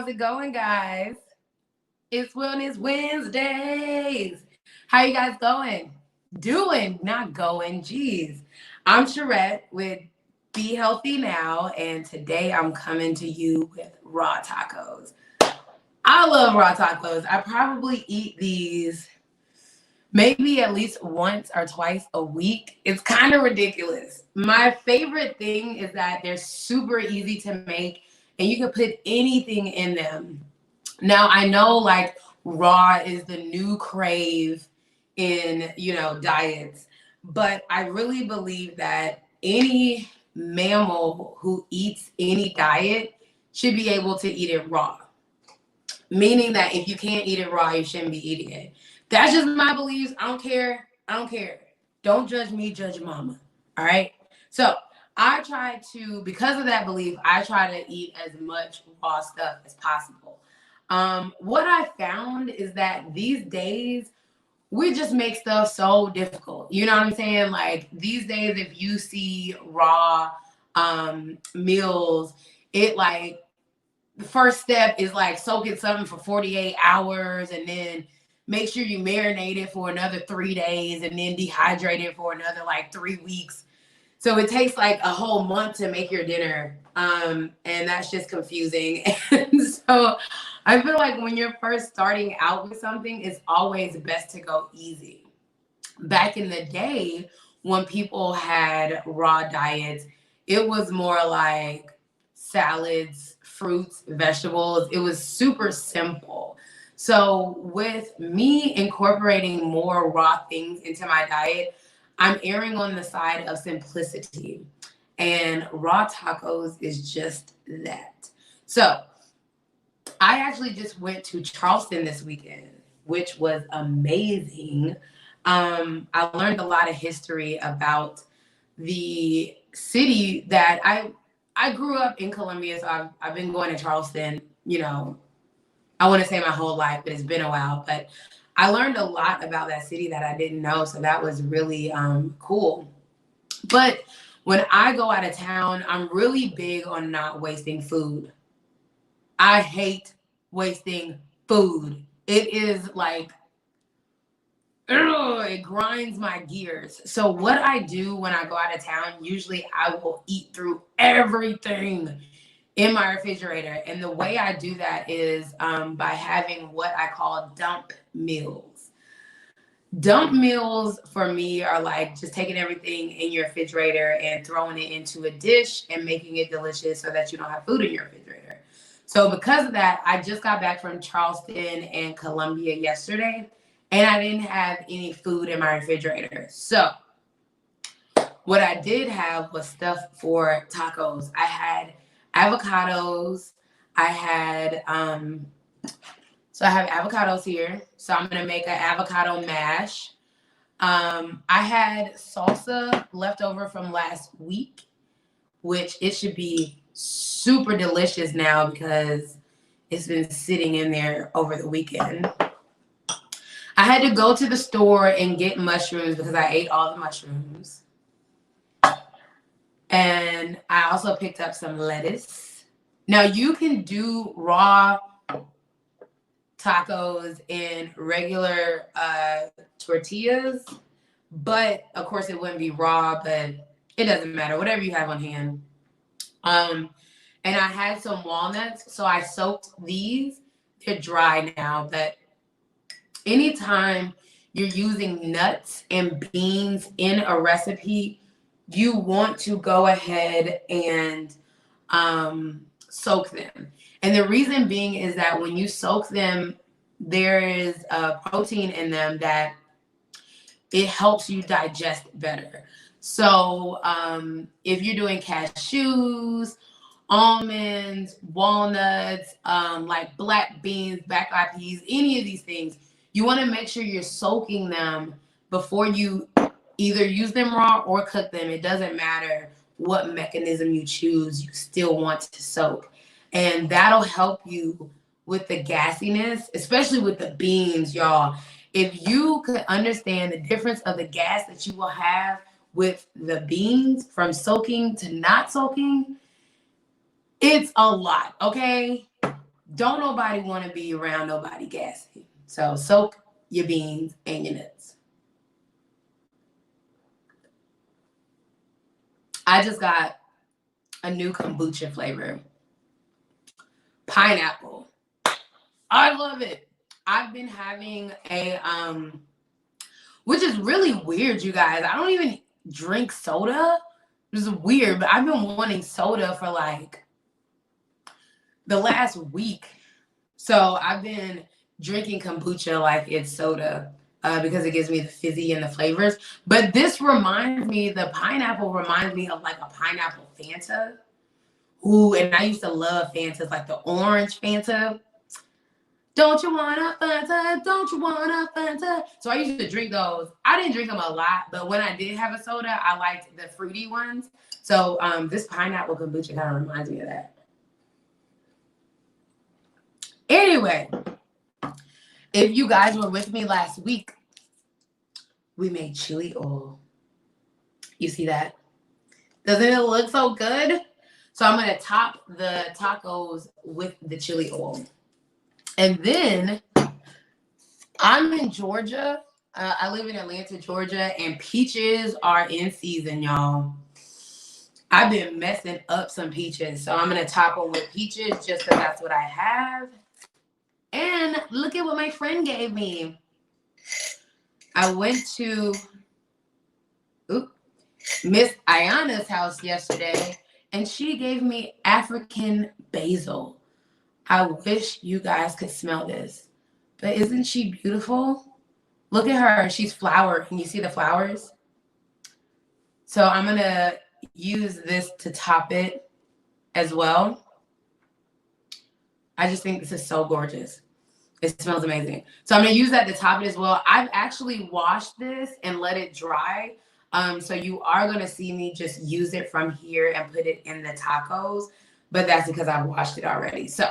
How's it going, guys? It's Wellness Wednesdays. How you guys going? Doing, not going. Jeez. I'm Cherette with Be Healthy Now, and today I'm coming to you with raw tacos. I love raw tacos. I probably eat these maybe at least once or twice a week. It's kind of ridiculous. My favorite thing is that they're super easy to make and you can put anything in them. Now, I know like raw is the new crave in, diets, but I really believe that any mammal who eats any diet should be able to eat it raw. Meaning that if you can't eat it raw, you shouldn't be eating it. That's just my beliefs. I don't care. I don't care. Don't judge me, judge mama. All right. So I try to, because of that belief, I try to eat as much raw stuff as possible. What I found is that these days we just make stuff so difficult. You know what I'm saying? Like these days, if you see raw meals, it like the first step is like soaking something for 48 hours and then make sure you marinate it for another 3 days and then dehydrate it for another like 3 weeks. So it takes like a whole month to make your dinner. And that's just confusing. And so I feel like when you're first starting out with something, it's always best to go easy. Back in the day, when people had raw diets, it was more like salads, fruits, vegetables. It was super simple. So with me incorporating more raw things into my diet, I'm erring on the side of simplicity. And raw tacos is just that. So I actually just went to Charleston this weekend, which was amazing. I learned a lot of history about the city that I grew up in Columbia, so I've been going to Charleston, I want to say my whole life, but it's been a while. But I learned a lot about that city that I didn't know, so that was really cool. But when I go out of town, I'm really big on not wasting food. I hate wasting food. It is like, it grinds my gears. So what I do when I go out of town, usually I will eat through everything in my refrigerator. And the way I do that is by having what I call dump meals. Dump meals for me are like just taking everything in your refrigerator and throwing it into a dish and making it delicious so that you don't have food in your refrigerator. So because of that, I just got back from Charleston and Columbia yesterday, and I didn't have any food in my refrigerator. So what I did have was stuff for tacos. I had avocados. I had, so I have avocados here. So I'm going to make an avocado mash. I had salsa left over from last week, which it should be super delicious now because it's been sitting in there over the weekend. I had to go to the store and get mushrooms because I ate all the mushrooms. And I also picked up some lettuce. Now you can do raw tacos in regular tortillas, but of course it wouldn't be raw, but it doesn't matter, whatever you have on hand. And I had some walnuts, so I soaked these. They're dry now, but anytime you're using nuts and beans in a recipe, you want to go ahead and soak them. And the reason being is that when you soak them, there is a protein in them that it helps you digest better. So if you're doing cashews, almonds, walnuts, like black beans, black eyed peas, any of these things, you want to make sure you're soaking them before you either use them raw or cook them. It doesn't matter what mechanism you choose, you still want to soak. And that'll help you with the gassiness, especially with the beans, y'all. If you could understand the difference of the gas that you will have with the beans from soaking to not soaking, it's a lot, okay? don't nobody want to be around nobody gassy. So soak your beans and your nuts. I just got a new kombucha flavor. Pineapple. I love it. I've been having a which is really weird, you guys. I don't even drink soda. This is weird, but I've been wanting soda for like the last week. So I've been drinking kombucha like it's soda because it gives me the fizzy and the flavors. But this reminds me, the pineapple reminds me of like a pineapple Fanta. Ooh, and I used to love Fantas, like the orange Fanta. Don't you want a Fanta? Don't you want a Fanta? So I used to drink those. I didn't drink them a lot, but when I did have a soda, I liked the fruity ones. So this pineapple kombucha kind of reminds me of that. Anyway, if you guys were with me last week, we made chili oil. You see that? Doesn't it look so good? So I'm going to top the tacos with the chili oil. And then I'm in Georgia. I live in Atlanta, Georgia, and peaches are in season, y'all. I've been messing up some peaches. So I'm going to top them with peaches just because that's what I have. And look at what my friend gave me. I went to Miss Ayana's house yesterday, and she gave me African basil. I wish you guys could smell this. But isn't she beautiful? Look at her. She's flowered. Can you see the flowers? So I'm going to use this to top it as well. I just think this is so gorgeous. It smells amazing. So I'm going to use that to top it as well. I've actually washed this and let it dry. So you are going to see me just use it from here and put it in the tacos. But that's because I've washed it already. So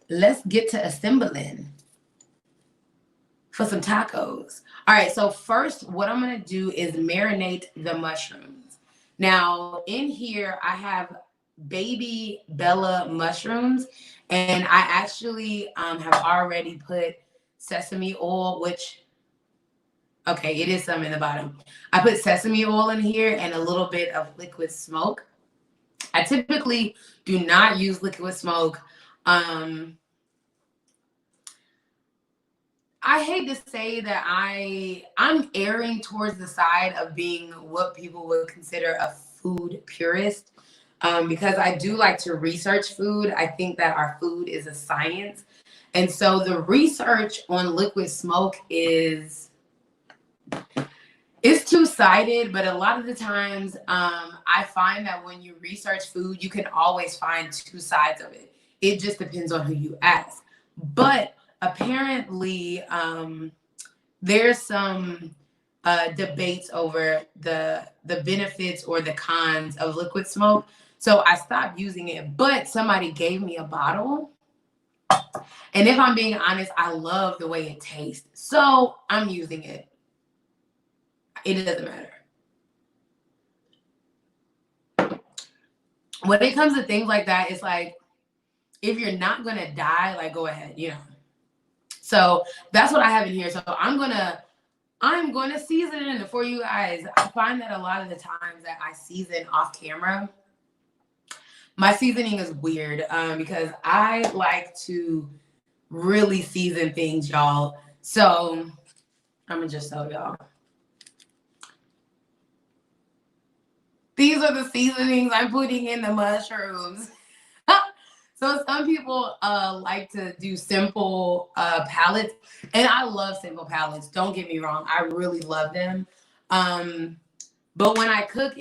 let's get to assembling for some tacos. All right. So first, what I'm going to do is marinate the mushrooms. Now, in here, I have baby Bella mushrooms. And I actually have already put sesame oil, which, okay, it is some in the bottom. I put sesame oil in here and a little bit of liquid smoke. I typically do not use liquid smoke. I hate to say that I'm erring towards the side of being what people would consider a food purist. Because I do like to research food. I think that our food is a science. And so the research on liquid smoke it's two-sided, but a lot of the times I find that when you research food, you can always find two sides of it. It just depends on who you ask. But apparently there's some debates over the benefits or the cons of liquid smoke. So I stopped using it, but somebody gave me a bottle. And if I'm being honest, I love the way it tastes. So I'm using it. It doesn't matter. When it comes to things like that, it's like, if you're not going to die, like, go ahead, you know. So that's what I have in here. So I'm going to season it for you guys. I find that a lot of the times that I season off camera, my seasoning is weird because I like to really season things, y'all. So I'm going to just tell y'all. These are the seasonings I'm putting in the mushrooms. So some people like to do simple palettes, and I love simple palettes. Don't get me wrong. I really love them. But when I cook,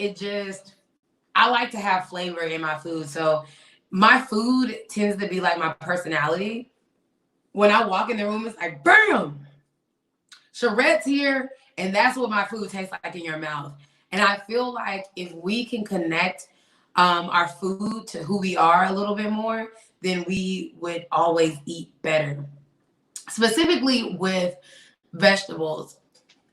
I like to have flavor in my food. So my food tends to be like my personality. When I walk in the room, it's like, bam, Cherette's here. And that's what my food tastes like in your mouth. And I feel like if we can connect our food to who we are a little bit more, then we would always eat better. Specifically with vegetables,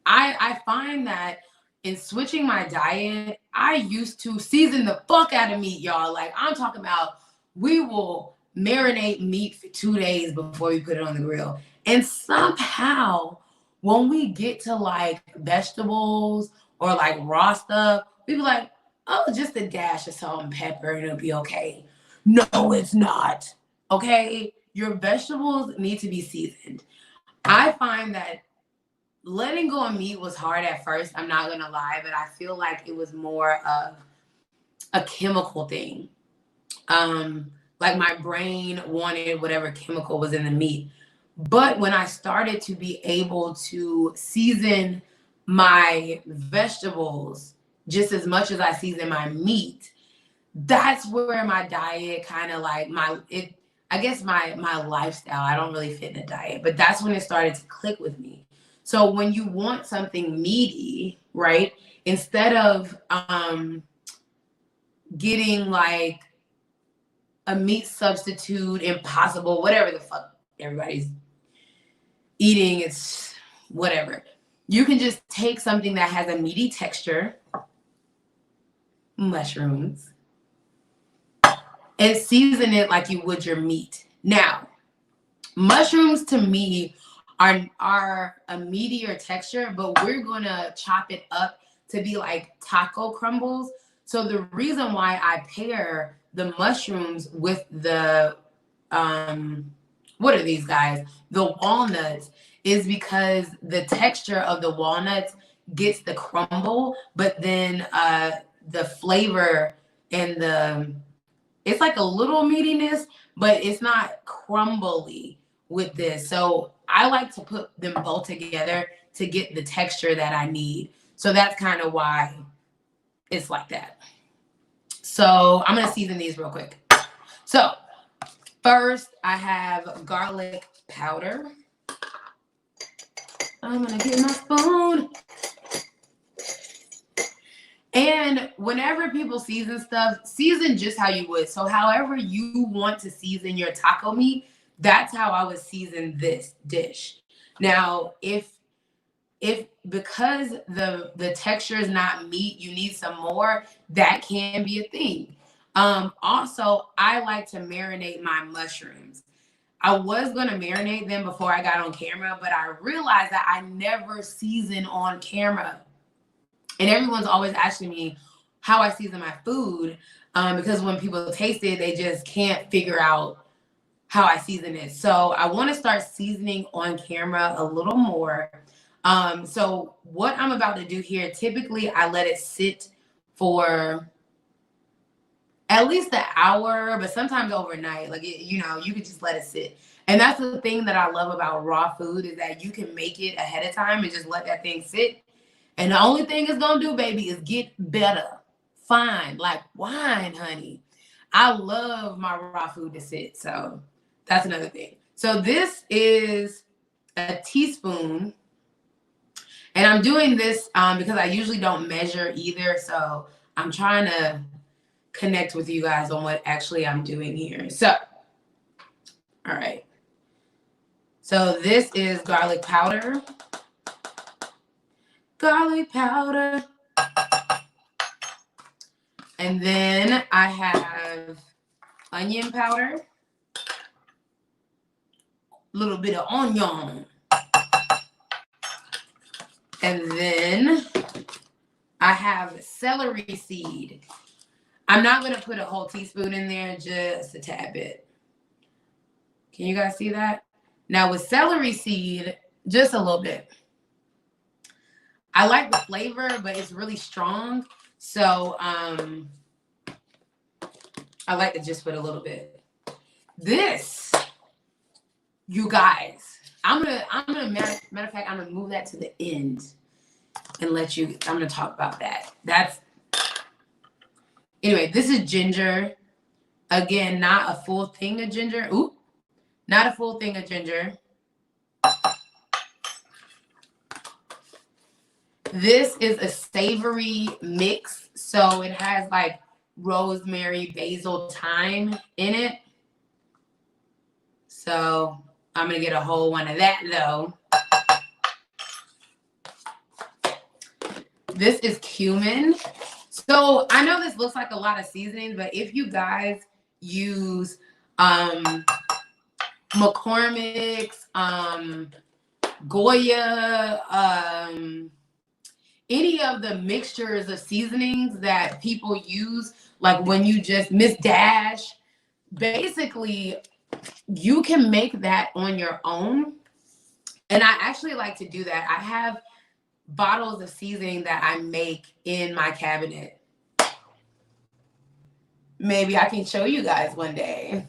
I find that in switching my diet, I used to season the fuck out of meat, y'all. Like, I'm talking about, we will marinate meat for 2 days before we put it on the grill. And somehow, when we get to like vegetables or like raw stuff, we be like, oh, just a dash of salt and pepper and it'll be okay. No, it's not. Okay? Your vegetables need to be seasoned. I find that letting go of meat was hard at first. I'm not going to lie, but I feel like it was more of a chemical thing. Like my brain wanted whatever chemical was in the meat. But when I started to be able to season my vegetables just as much as I season my meat, that's where my diet kind of like I guess my lifestyle, I don't really fit in a diet, but that's when it started to click with me. So when you want something meaty, right, instead of getting like a meat substitute, Impossible, whatever the fuck everybody's eating, it's whatever. You can just take something that has a meaty texture, mushrooms, and season it like you would your meat. Now, mushrooms to me are a meatier texture, but we're gonna chop it up to be like taco crumbles. So the reason why I pair the mushrooms with the what are these guys? The walnuts, is because the texture of the walnuts gets the crumble, but then the flavor and it's like a little meatiness, but it's not crumbly with this. So I like to put them both together to get the texture that I need. So that's kind of why it's like that. So I'm gonna season these real quick. So first I have garlic powder. I'm gonna get my spoon. And whenever people season stuff, season just how you would. So however you want to season your taco meat, that's how I would season this dish. Now, if because the texture is not meat, you need some more, that can be a thing. Also, I like to marinate my mushrooms. I was going to marinate them before I got on camera, but I realized that I never season on camera. And everyone's always asking me how I season my food, because when people taste it, they just can't figure out how I season it. So I want to start seasoning on camera a little more. So what I'm about to do here, typically I let it sit for at least an hour, but sometimes overnight. Like, you could just let it sit. And that's the thing that I love about raw food, is that you can make it ahead of time and just let that thing sit. And the only thing it's going to do, baby, is get better. Fine. Like wine, honey. I love my raw food to sit. So that's another thing. So this is a teaspoon. And I'm doing this because I usually don't measure either. So I'm trying to connect with you guys on what actually I'm doing here. So, all right. So this is garlic powder. Garlic powder. And then I have onion powder. A little bit of onion. And then I have celery seed. I'm not going to put a whole teaspoon in there, just a tad bit. Can you guys see that? Now with celery seed, just a little bit. I like the flavor, but it's really strong. So I like to just put a little bit. This, you guys, I'm gonna matter of fact, I'm gonna move that to the end and I'm gonna talk about that. Anyway, this is ginger. Again, not a full thing of ginger. Ooh, not a full thing of ginger. This is a savory mix. So it has like rosemary, basil, thyme in it. So I'm going to get a whole one of that though. This is cumin. So I know this looks like a lot of seasoning, but if you guys use McCormick's, Goya, any of the mixtures of seasonings that people use, like when you just Miss Dash, basically you can make that on your own. And I actually like to do that. I have bottles of seasoning that I make in my cabinet. Maybe I can show you guys one day.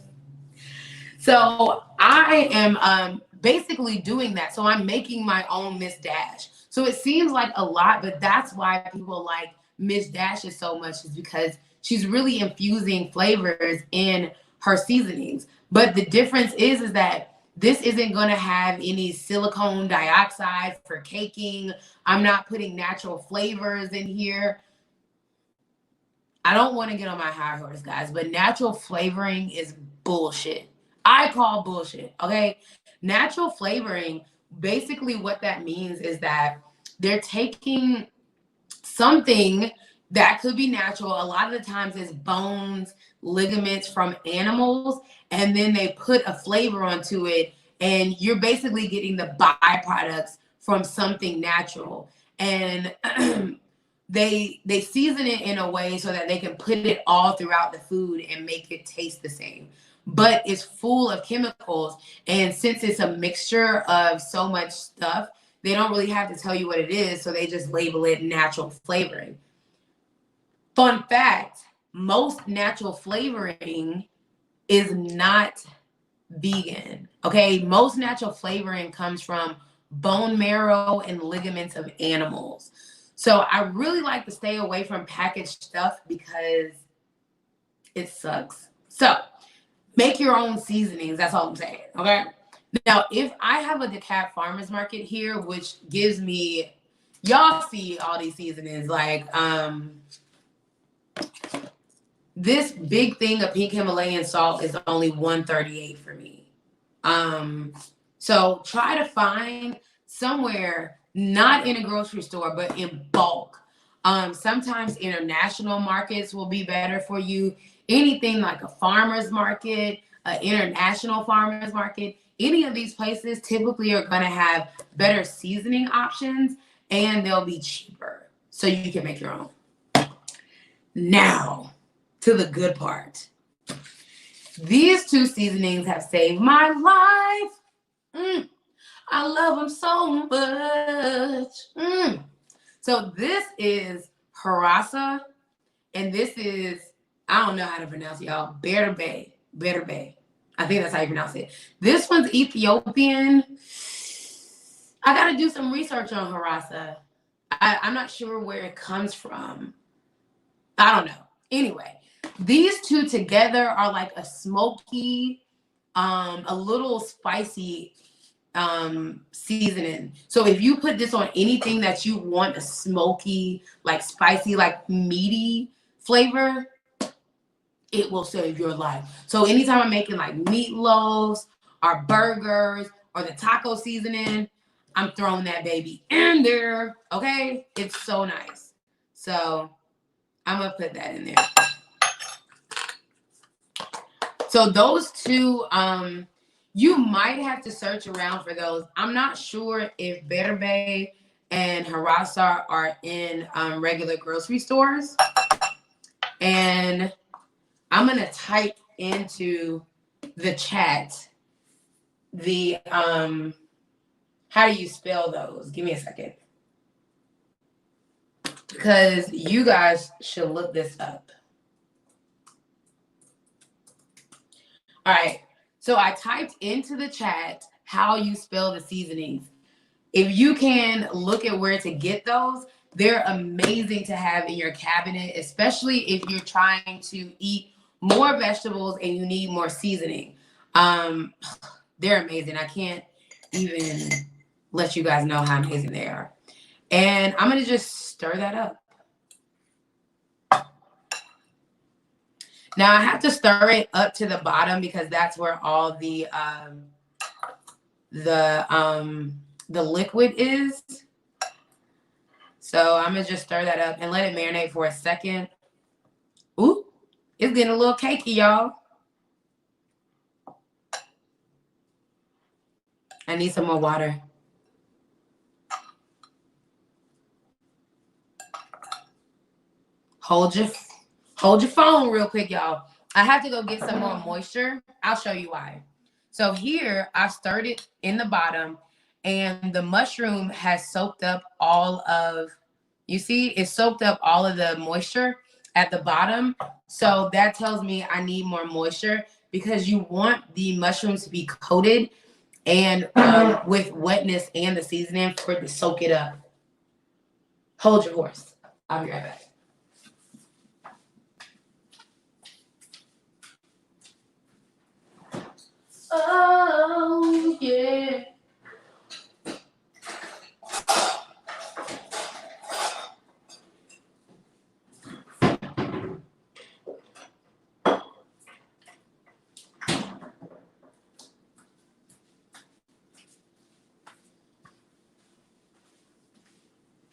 So I am basically doing that. So I'm making my own Miss Dash. So it seems like a lot, but that's why people like Miss Dashes so much, is because she's really infusing flavors in her seasonings. But the difference is that this isn't going to have any silicone dioxide for caking. I'm not putting natural flavors in here. I don't want to get on my high horse, guys, but natural flavoring is bullshit. I call bullshit, okay? Natural flavoring, basically what that means is that they're taking something that could be natural. A lot of the times it's bones, ligaments from animals, and then they put a flavor onto it, and you're basically getting the byproducts from something natural. And they season it in a way so that they can put it all throughout the food and make it taste the same. But it's full of chemicals, and since it's a mixture of so much stuff, they don't really have to tell you what it is, so they just label it natural flavoring. Fun fact, most natural flavoring is not vegan, okay? Most natural flavoring comes from bone marrow and ligaments of animals. So I really like to stay away from packaged stuff because it sucks. So make your own seasonings. That's all I'm saying, okay? Now, if I have a DeKalb Farmers Market here, which gives me, y'all see all these seasonings, like this big thing of pink Himalayan salt is only $1.38 for me. So try to find somewhere, not in a grocery store, but in bulk. Sometimes international markets will be better for you. Anything like a farmer's market, an international farmer's market, any of these places typically are going to have better seasoning options, and they'll be cheaper. So you can make your own. Now, to the good part. These two seasonings have saved my life. I love them so much. So this is harissa, and this is, I don't know how to pronounce it, y'all. Berbe. I think that's how you pronounce it. This one's Ethiopian. I got to do some research on harissa. I'm not sure where it comes from. I don't know. Anyway, these two together are like a smoky, a little spicy seasoning. So if you put this on anything that you want a smoky, like spicy, like meaty flavor, it will save your life. So anytime I'm making like meatloaves or burgers or the taco seasoning, I'm throwing that baby in there. Okay, it's so nice. So I'm gonna put that in there. So those two, you might have to search around for those. I'm not sure if berbe and harissa are in regular grocery stores. And I'm gonna type into the chat the how do you spell those? Give me a second, because you guys should look this up. All right, so I typed into the chat how you spell the seasonings. If you can look at where to get those, they're amazing to have in your cabinet, especially if you're trying to eat more vegetables and you need more seasoning. They're amazing. I can't even let you guys know how amazing they are. And I'm going to just stir that up. Now I have to stir it up to the bottom because that's where all the liquid is. So I'm gonna just stir that up and let it marinate for a second. Ooh, it's getting a little cakey, y'all. I need some more water. Hold your phone real quick, y'all. I have to go get some more moisture. I'll show you why. So here I stirred it in the bottom, and the mushroom has soaked up all of, you see, it soaked up all of the moisture at the bottom. So that tells me I need more moisture, because you want the mushrooms to be coated and with wetness and the seasoning for it to soak it up. Hold your horse. I'll be right back. Oh, yeah.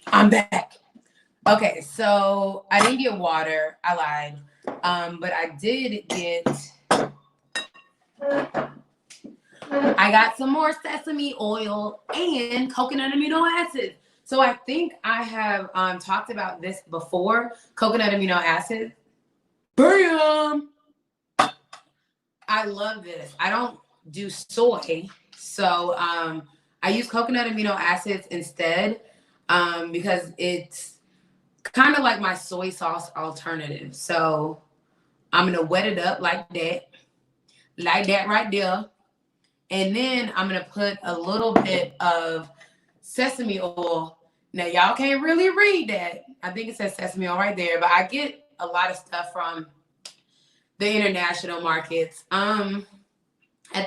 I'm back. Okay, so I didn't get water. I lied. But I did get, I got some more sesame oil and coconut amino acids. So I think I have talked about this before, coconut amino acids. Bam! I love this. I don't do soy, so I use coconut amino acids instead, because it's kind of like my soy sauce alternative. So I'm gonna wet it up like that right there. And then I'm gonna put a little bit of sesame oil. Now y'all can't really read that. I think it says sesame oil right there, but I get a lot of stuff from the international markets. At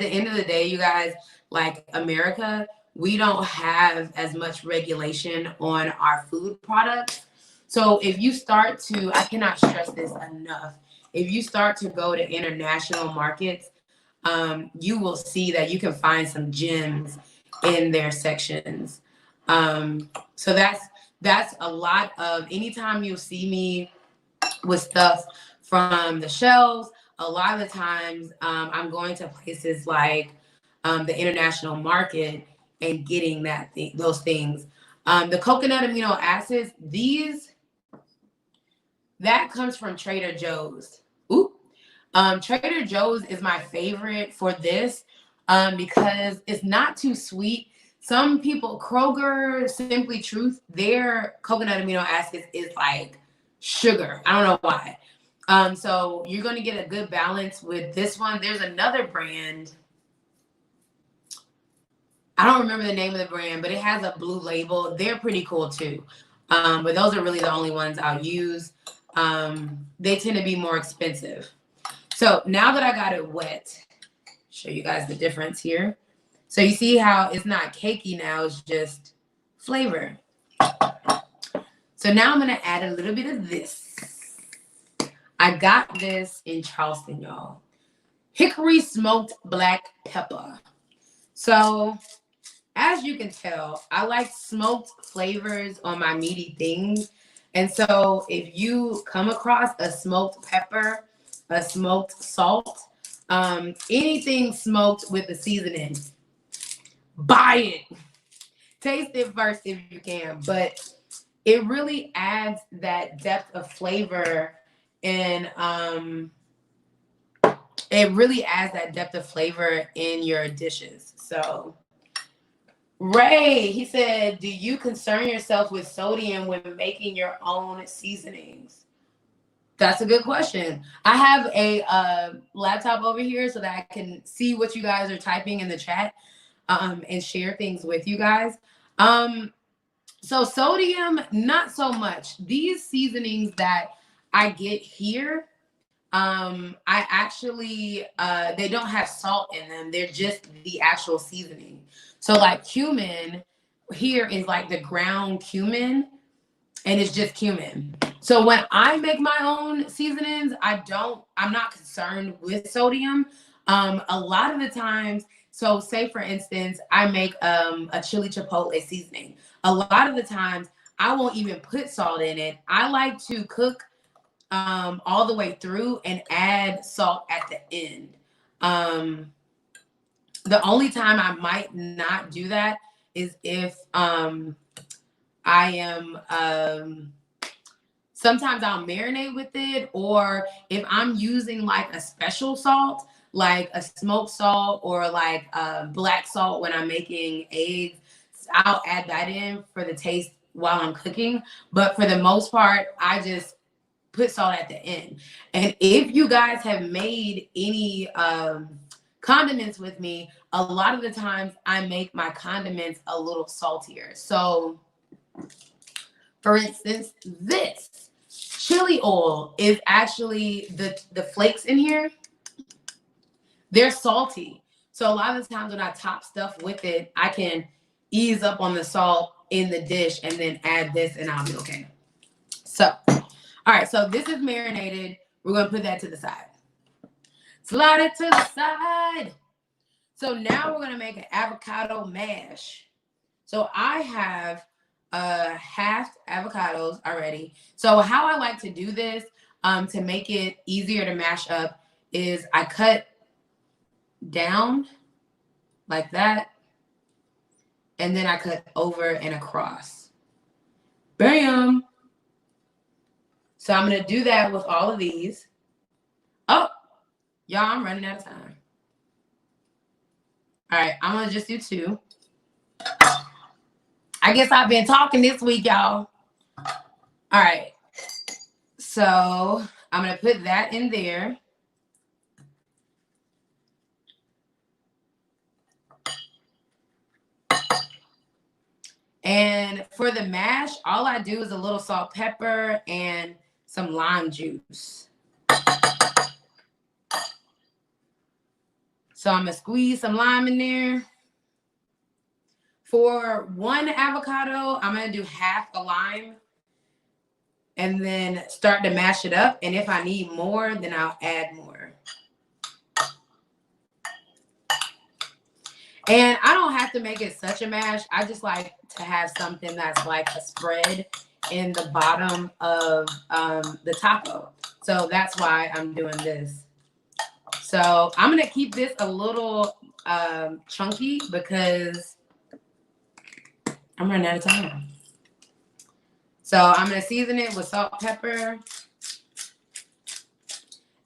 the end of the day, you guys, like America, we don't have as much regulation on our food products. So if you start to, I cannot stress this enough, if you start to go to international markets, you will see that you can find some gems in their sections. So that's a lot of, anytime you see me with stuff from the shelves, a lot of the times I'm going to places like the international market and getting those things. The coconut amino acids, that comes from Trader Joe's. Ooh. Trader Joe's is my favorite for this because it's not too sweet. Some people, Kroger, Simply Truth, their coconut amino acids is like sugar. I don't know why. So you're going to get a good balance with this one. There's another brand. I don't remember the name of the brand, but it has a blue label. They're pretty cool too. But those are really the only ones I'll use. They tend to be more expensive. So now that I got it wet, show you guys the difference here. So you see how it's not cakey now, it's just flavor. So now I'm gonna add a little bit of this. I got this in Charleston, y'all. Hickory smoked black pepper. So as you can tell, I like smoked flavors on my meaty things. And so if you come across a smoked pepper, a smoked salt, anything smoked with the seasoning, buy it. Taste it first if you can, but it really adds that depth of flavor, and it really adds that depth of flavor in your dishes. So Ray, he said, do you concern yourself with sodium when making your own seasonings? That's a good question. I have a laptop over here so that I can see what you guys are typing in the chat and share things with you guys. So sodium, not so much. These seasonings that I get here, I actually, they don't have salt in them. They're just the actual seasoning. So like cumin here is like the ground cumin, and it's just cumin. So when I make my own seasonings, I'm not concerned with sodium. A lot of the times, so say for instance, I make a chili chipotle seasoning. A lot of the times I won't even put salt in it. I like to cook all the way through and add salt at the end. The only time I might not do that is if I am sometimes I'll marinate with it, or if I'm using like a special salt, like a smoked salt or like black salt when I'm making eggs, I'll add that in for the taste while I'm cooking. But for the most part, I just put salt at the end. And if you guys have made any condiments with me, a lot of the times I make my condiments a little saltier. So for instance, this chili oil is actually the flakes in here, they're salty. So a lot of the times when I top stuff with it, I can ease up on the salt in the dish and then add this and I'll be okay. So, all right, so this is marinated. We're gonna put that to the side. Slide it to the side. So now we're gonna make an avocado mash. So I have half avocados already. So how I like to do this to make it easier to mash up is I cut down like that, and then I cut over and across. Bam! So I'm gonna do that with all of these. Oh, y'all, I'm running out of time. All right, I'm gonna just do 2. I guess I've been talking this week, y'all. All right, so I'm gonna put that in there. And for the mash, all I do is a little salt, pepper, and some lime juice. So I'm gonna squeeze some lime in there. For 1 avocado, I'm gonna do half a lime and then start to mash it up. And if I need more, then I'll add more. And I don't have to make it such a mash. I just like to have something that's like a spread in the bottom of the taco. So that's why I'm doing this. So I'm going to keep this a little chunky because I'm running out of time. So I'm going to season it with salt, pepper.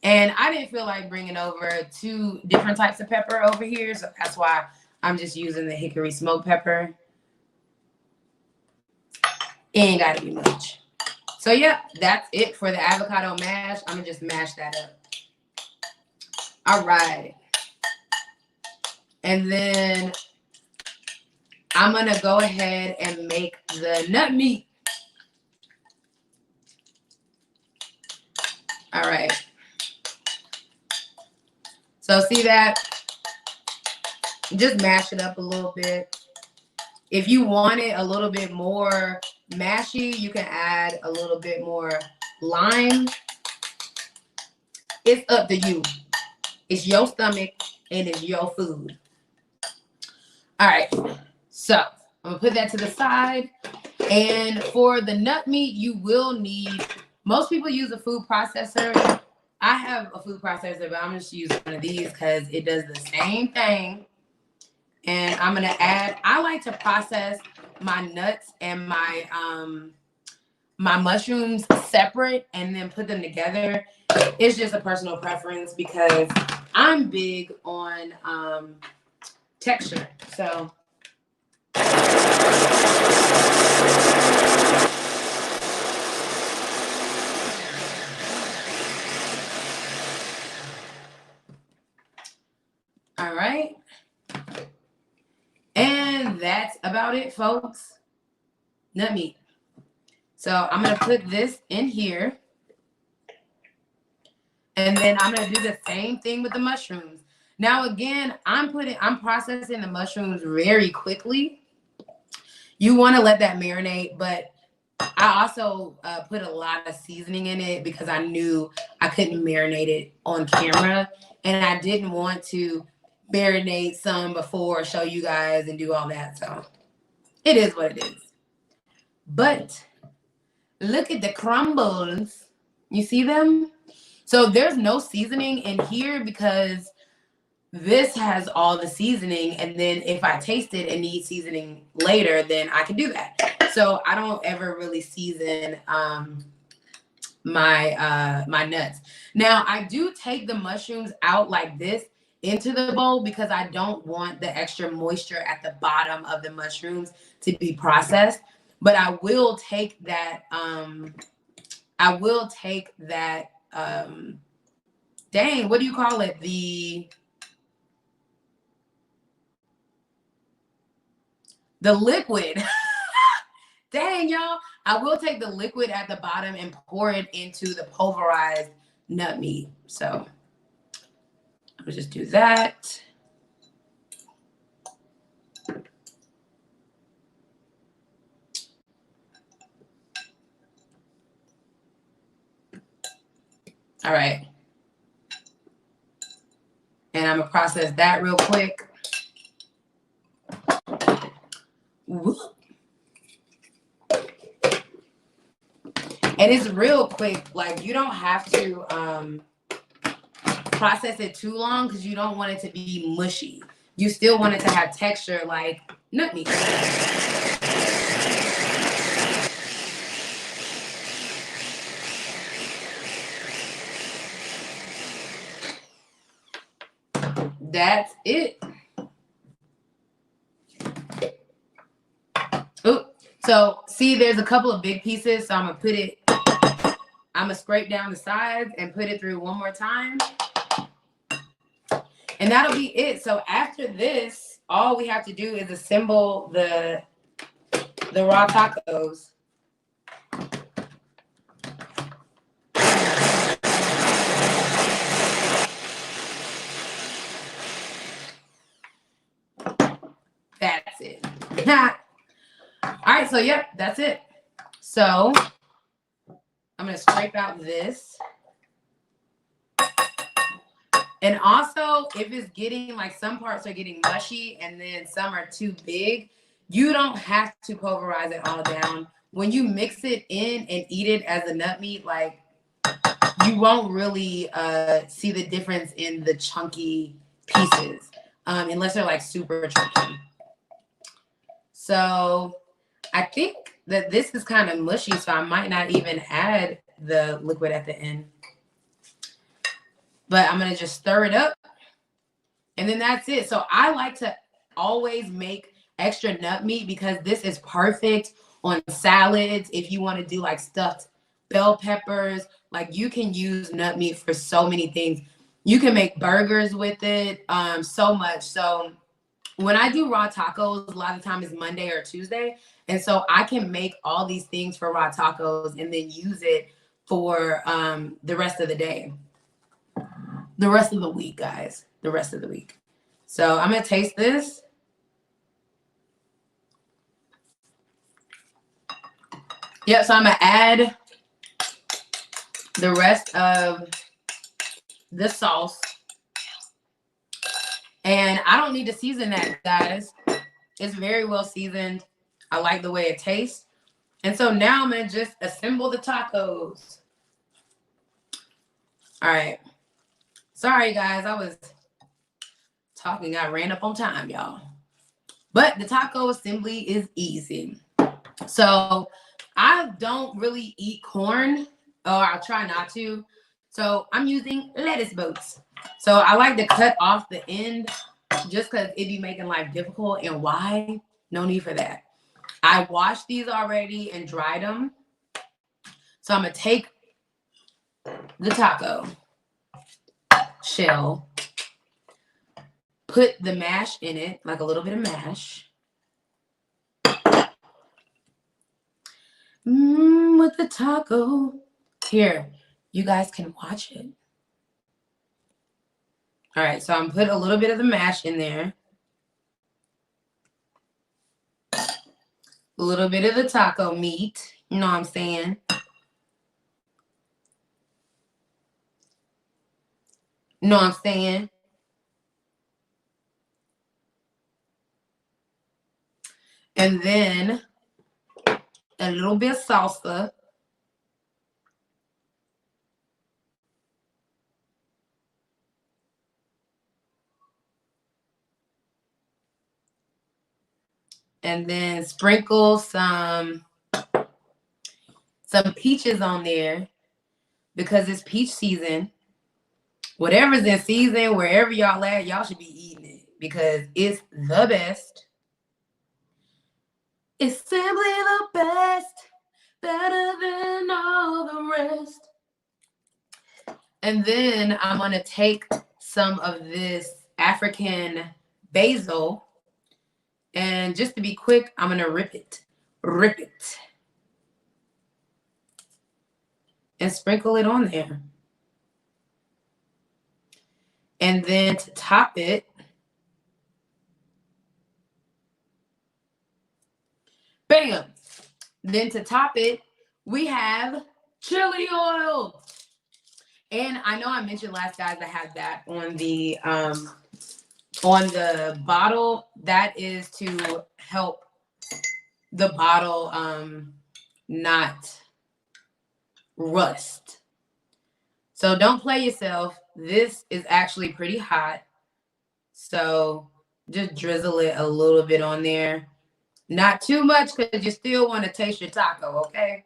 And I didn't feel like bringing over 2 different types of pepper over here. So that's why I'm just using the hickory smoked pepper. It ain't got to be much. So, yeah, that's it for the avocado mash. I'm going to just mash that up. All right. And then I'm going to go ahead and make the nut meat. All right. So see that? Just mash it up a little bit. If you want it a little bit more mashy, you can add a little bit more lime. It's up to you. It's your stomach and it's your food. All right. So I'm going to put that to the side. And for the nut meat, you will need, most people use a food processor. I have a food processor, but I'm just using one of these because it does the same thing. And I'm going to add, I like to process my nuts and my my mushrooms separate and then put them together. It's just a personal preference because I'm big on texture. So all right. And that's about it, folks. Nut meat. So I'm going to put this in here. And then I'm going to do the same thing with the mushrooms. Now, again, I'm processing the mushrooms very quickly. You want to let that marinate, but I also put a lot of seasoning in it because I knew I couldn't marinate it on camera. And I didn't want to marinate some before, show you guys and do all that. So it is what it is. But look at the crumbles. You see them? So there's no seasoning in here because This has all the seasoning, and then if I taste it and need seasoning later, then I can do that. So I don't ever really season my nuts. Now I do take the mushrooms out like this into the bowl because I don't want the extra moisture at the bottom of the mushrooms to be processed. But I will take that dang, what do you call it? The liquid. Dang, y'all. I will take the liquid at the bottom and pour it into the pulverized nut meat. So I'm gonna just do that. All right. And I'm gonna process that real quick. Whoop. And it's real quick. Like, you don't have to process it too long because you don't want it to be mushy. You still want it to have texture like nut meat. That's it. Ooh. So see, there's a couple of big pieces. So I'm gonna scrape down the sides and put it through one more time. And that'll be it. So after this, all we have to do is assemble the raw tacos. That's it. All right, so yep, that's it. So I'm gonna scrape out this. And also, if it's getting like some parts are getting mushy and then some are too big, you don't have to pulverize it all down. When you mix it in and eat it as a nut meat, like you won't really see the difference in the chunky pieces unless they're like super chunky. So I think that this is kind of mushy, so I might not even add the liquid at the end. But I'm going to just stir it up. And then that's it. So I like to always make extra nut meat because this is perfect on salads. If you want to do like stuffed bell peppers, like you can use nut meat for so many things. You can make burgers with it so much. So when I do raw tacos, a lot of the time it's Monday or Tuesday. And so I can make all these things for raw tacos and then use it for the rest of the day. The rest of the week, guys. The rest of the week. So I'm going to taste this. Yep, so I'm going to add the rest of the sauce. And I don't need to season that, guys. It's very well seasoned. I like the way it tastes. And so now I'm going to just assemble the tacos. All right. Sorry, guys. I was talking. I ran up on time, y'all. But the taco assembly is easy. So I don't really eat corn, or I'll try not to. So I'm using lettuce bolts. So I like to cut off the end just because it'd be making life difficult. And why? No need for that. I washed these already and dried them. So I'm going to take the taco shell, put the mash in it, like a little bit of mash. With the taco. Here, you guys can watch it. All right, so I'm putting a little bit of the mash in there. A little bit of the taco meat. You know what I'm saying? You know what I'm saying? And then a little bit of salsa. And then sprinkle some peaches on there because it's peach season. Whatever's in season, wherever y'all at, y'all should be eating it because it's the best. It's simply the best, better than all the rest. And then I'm going to take some of this African basil. And just to be quick, I'm going to rip it. And sprinkle it on there. And then to top it, bam. Then to top it, we have chili oil. And I know I mentioned last, guys, I had that on the bottle. That is to help the bottle not rust. So don't play yourself. This is actually pretty hot. So just drizzle it a little bit on there. Not too much because you still want to taste your taco, okay?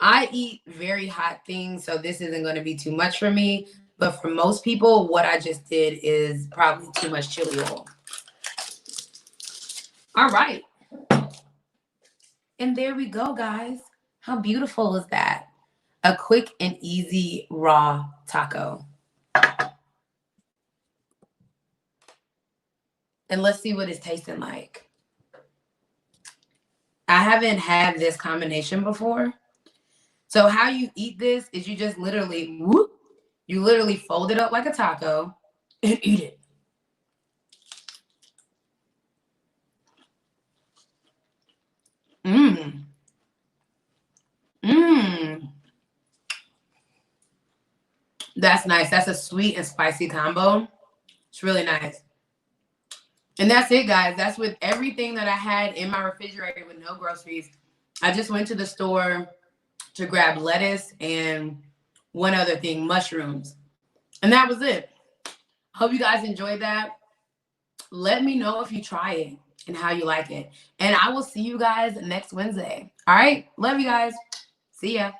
I eat very hot things, so this isn't going to be too much for me. But for most people, what I just did is probably too much chili oil. All right. And there we go, guys. How beautiful is that? A quick and easy raw taco. And let's see what it's tasting like. I haven't had this combination before. So how you eat this is you just literally, whoop, you literally fold it up like a taco and eat it. Mmm. Mmm. That's nice. That's a sweet and spicy combo. It's really nice. And that's it, guys. That's with everything that I had in my refrigerator with no groceries. I just went to the store to grab lettuce and one other thing, mushrooms. And that was it. Hope you guys enjoyed that. Let me know if you try it and how you like it. And I will see you guys next Wednesday. All right? Love you guys. See ya.